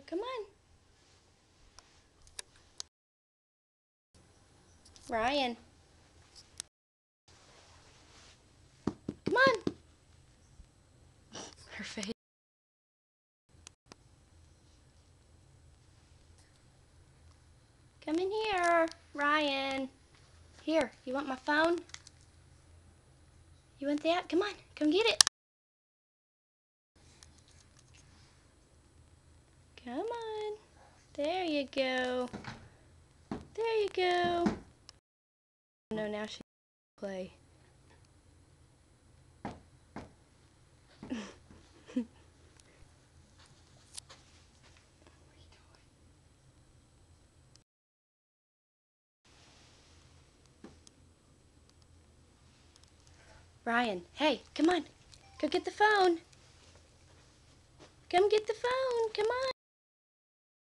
Come on. Ryan. Come on. Her face. Come in here, Ryan. Here, you want my phone? You want that? Come on, come get it. Come on. There you go. There you go. No, now she can play. Ryan, hey, come on. Go get the phone. Come get the phone. Come on.